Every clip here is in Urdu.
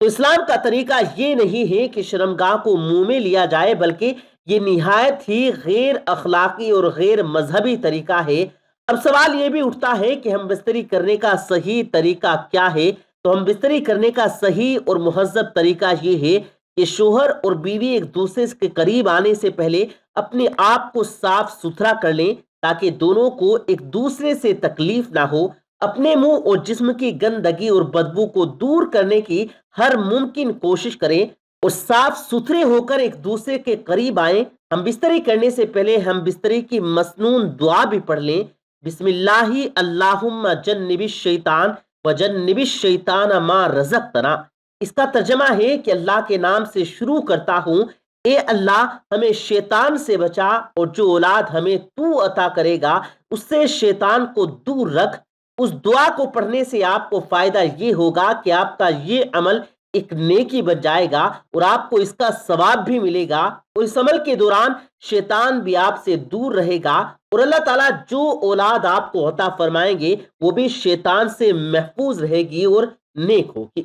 تو اسلام کا طریقہ یہ نہیں ہے کہ شرمگاہ کو منہ میں لیا جائے، بلکہ یہ نہایت ہی غیر اخلاقی اور غیر مذہبی طریقہ ہے۔ اب سوال یہ بھی اٹھتا ہے کہ ہم بستری کرنے کا صحیح طریقہ کیا ہے؟ تو ہم بستری کرنے کا صحیح اور مہذب طریقہ یہ ہے کہ شوہر اور بیوی ایک دوسرے کے قریب آنے سے پہلے اپنے آپ کو صاف ستھرا کر لیں، تاکہ دونوں کو ایک دوسرے سے تکلیف نہ ہو۔ اپنے منہ اور جسم کی گندگی اور بدبو کو دور کرنے کی ہر ممکن کوشش کریں اور صاف ستھرے ہو کر ایک دوسرے کے قریب آئیں۔ ہم بستری کرنے سے پہلے ہم بستری کی مسنون دعا بھی پڑھ لیں، بسم اللہ اللہم جنب الشیطان وجنب الشیطان ما رزقتنا۔ اس کا ترجمہ ہے کہ اللہ کے نام سے شروع کرتا ہوں، اے اللہ ہمیں شیطان سے بچا، اور جو اولاد ہمیں تو عطا کرے گا اس سے شیطان کو دور رکھ۔ اس دعا کو پڑھنے سے آپ کو فائدہ یہ ہوگا کہ آپ کا یہ عمل ایک نیکی بن جائے گا اور آپ کو اس کا ثواب بھی ملے گا، اور اس عمل کے دوران شیطان بھی آپ سے دور رہے گا، اور اللہ تعالیٰ جو اولاد آپ کو عطا فرمائیں گے وہ بھی شیطان سے محفوظ رہے گی اور نیک ہوگی۔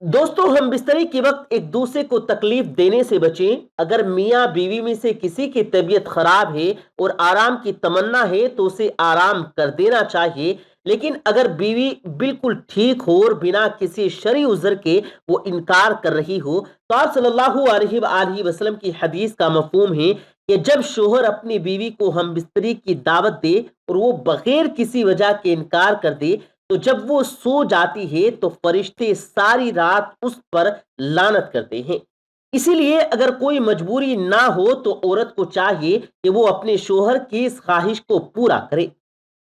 دوستو، ہم بستری کے وقت ایک دوسرے کو تکلیف دینے سے بچیں۔ اگر میاں بیوی میں سے کسی کی طبیعت خراب ہے اور آرام کی تمنا ہے تو اسے آرام کر دینا چاہیے، لیکن اگر بیوی بالکل ٹھیک ہو اور بنا کسی شرعی عذر کے وہ انکار کر رہی ہو، تو آپ صلی اللہ علیہ وآلہ وسلم کی حدیث کا مفہوم ہے کہ جب شوہر اپنی بیوی کو ہم بستری کی دعوت دے اور وہ بغیر کسی وجہ کے انکار کر دے، تو جب وہ سو جاتی ہے تو فرشتے ساری رات اس پر لعنت کرتے ہیں۔ اسی لیے اگر کوئی مجبوری نہ ہو تو عورت کو چاہیے کہ وہ اپنے شوہر کی اس خواہش کو پورا کرے۔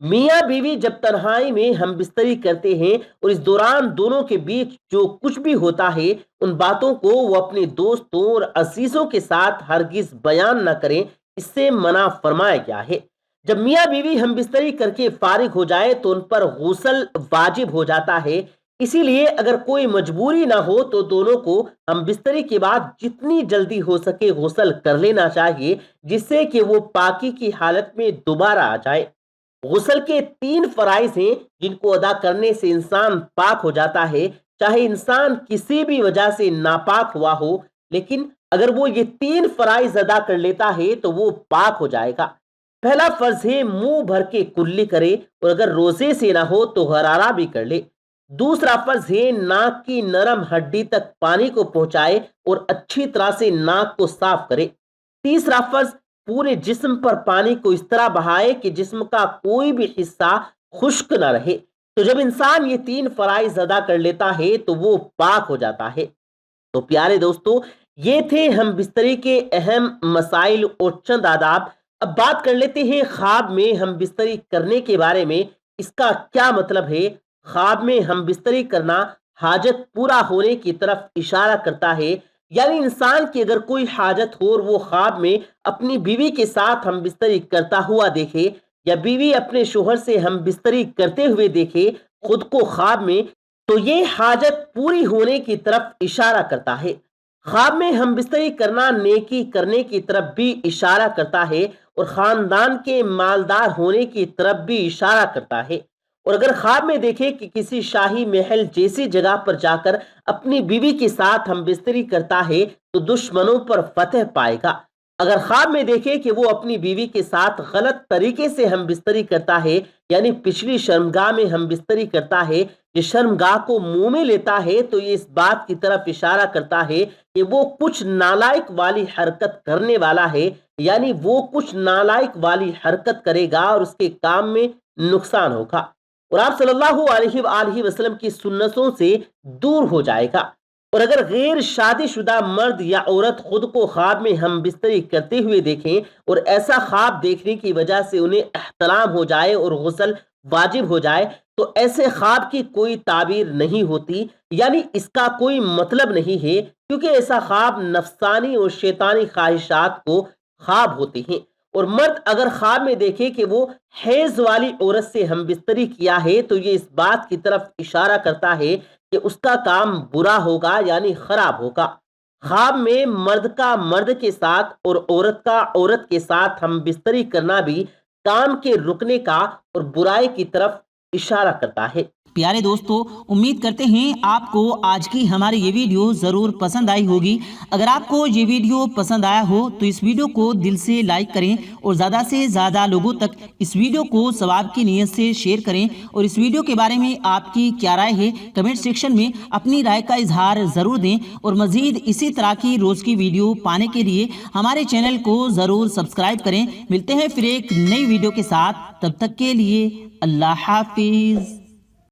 میاں بیوی جب تنہائی میں ہم بستری کرتے ہیں اور اس دوران دونوں کے بیچ جو کچھ بھی ہوتا ہے ان باتوں کو وہ اپنے دوستوں اور عزیزوں کے ساتھ ہرگز بیان نہ کریں، اس سے منع فرمایا گیا ہے۔ جب میاں بیوی ہم بستری کر کے فارغ ہو جائے تو ان پر غسل واجب ہو جاتا ہے۔ اسی لیے اگر کوئی مجبوری نہ ہو تو دونوں کو ہم بستری کے بعد جتنی جلدی ہو سکے غسل کر لینا چاہیے، جس سے کہ وہ پاکی کی حالت میں دوبارہ آ جائے۔ غسل کے 3 فرائض ہیں جن کو ادا کرنے سے انسان پاک ہو جاتا ہے، چاہے انسان کسی بھی وجہ سے ناپاک ہوا ہو، لیکن اگر وہ یہ 3 فرائض ادا کر لیتا ہے تو وہ پاک ہو جائے گا۔ پہلا فرض ہے منہ بھر کے کلی کرے، اور اگر روزے سے نہ ہو تو غرارہ بھی کر لے۔ دوسرا فرض ہے ناک کی نرم ہڈی تک پانی کو پہنچائے اور اچھی طرح سے ناک کو صاف کرے۔ تیسرا فرض پورے جسم پر پانی کو اس طرح بہائے کہ جسم کا کوئی بھی حصہ خشک نہ رہے۔ تو جب انسان یہ 3 فرائض ادا کر لیتا ہے تو وہ پاک ہو جاتا ہے۔ تو پیارے دوستو، یہ تھے ہم بستری کے اہم مسائل اور چند آداب۔ اب بات کر لیتے ہیں خواب میں ہم بستری کرنے کے بارے میں۔ اس کا کیا مطلب ہے؟ خواب میں ہم بستری کرنا حاجت پورا ہونے کی طرف اشارہ کرتا ہے، یعنی انسان کی اگر کوئی حاجت ہو اور وہ خواب میں اپنی بیوی کے ساتھ ہم بستری کرتا ہوا دیکھے، یا بیوی اپنے شوہر سے ہم بستری کرتے ہوئے دیکھے خود کو خواب میں، تو یہ حاجت پوری ہونے کی طرف اشارہ کرتا ہے۔ خواب میں ہم بستری کرنا نیکی کرنے کی طرف بھی اشارہ کرتا ہے اور خاندان کے مالدار ہونے کی طرف بھی اشارہ کرتا ہے۔ اور اگر خواب میں دیکھے کہ کسی شاہی محل جیسی جگہ پر جا کر اپنی بیوی کے ساتھ ہم بستری کرتا ہے تو دشمنوں پر فتح پائے گا۔ اگر خواب میں دیکھے کہ وہ اپنی بیوی کے ساتھ غلط طریقے سے ہم بستری کرتا ہے، یعنی پچھلی شرمگاہ میں ہم بستری کرتا ہے، یہ شرمگاہ کو منہ میں لیتا ہے، تو یہ اس بات کی طرف اشارہ کرتا ہے کہ وہ کچھ نالائق والی حرکت کرنے والا ہے، یعنی وہ کچھ نالائق والی حرکت کرے گا اور اس کے کام میں نقصان ہوگا، اور آپ صلی اللہ علیہ وآلہ وسلم کی سنتوں سے دور ہو جائے گا۔ اور اگر غیر شادی شدہ مرد یا عورت خود کو خواب میں ہم بستری کرتے ہوئے دیکھیں اور ایسا خواب دیکھنے کی وجہ سے انہیں احتلام ہو جائے اور غسل واجب ہو جائے، تو ایسے خواب کی کوئی تعبیر نہیں ہوتی، یعنی اس کا کوئی مطلب نہیں ہے، کیونکہ ایسا خواب نفسانی اور شیطانی خواہشات کو خواب ہوتے ہیں۔ اور مرد اگر خواب میں دیکھے کہ وہ حیض والی عورت سے ہم بستری کیا ہے تو یہ اس بات کی طرف اشارہ کرتا ہے کہ اس کا کام برا ہوگا، یعنی خراب ہوگا۔ خواب میں مرد کا مرد کے ساتھ اور عورت کا عورت کے ساتھ ہم بستری کرنا بھی کام کے رکنے کا اور برائی کی طرف اشارہ کرتا ہے۔ پیارے دوستو، امید کرتے ہیں آپ کو آج کی ہماری یہ ویڈیو ضرور پسند آئی ہوگی۔ اگر آپ کو یہ ویڈیو پسند آیا ہو تو اس ویڈیو کو دل سے لائک کریں اور زیادہ سے زیادہ لوگوں تک اس ویڈیو کو ثواب کی نیت سے شیئر کریں، اور اس ویڈیو کے بارے میں آپ کی کیا رائے ہے کمنٹ سیکشن میں اپنی رائے کا اظہار ضرور دیں، اور مزید اسی طرح کی روز کی ویڈیو پانے کے لیے ہمارے چینل کو ضرور سبسکرائب کریں۔ ملتے ہیں پھر ایک نئی ویڈیو کے ساتھ، تب تک کے لیے اللہ حافظ۔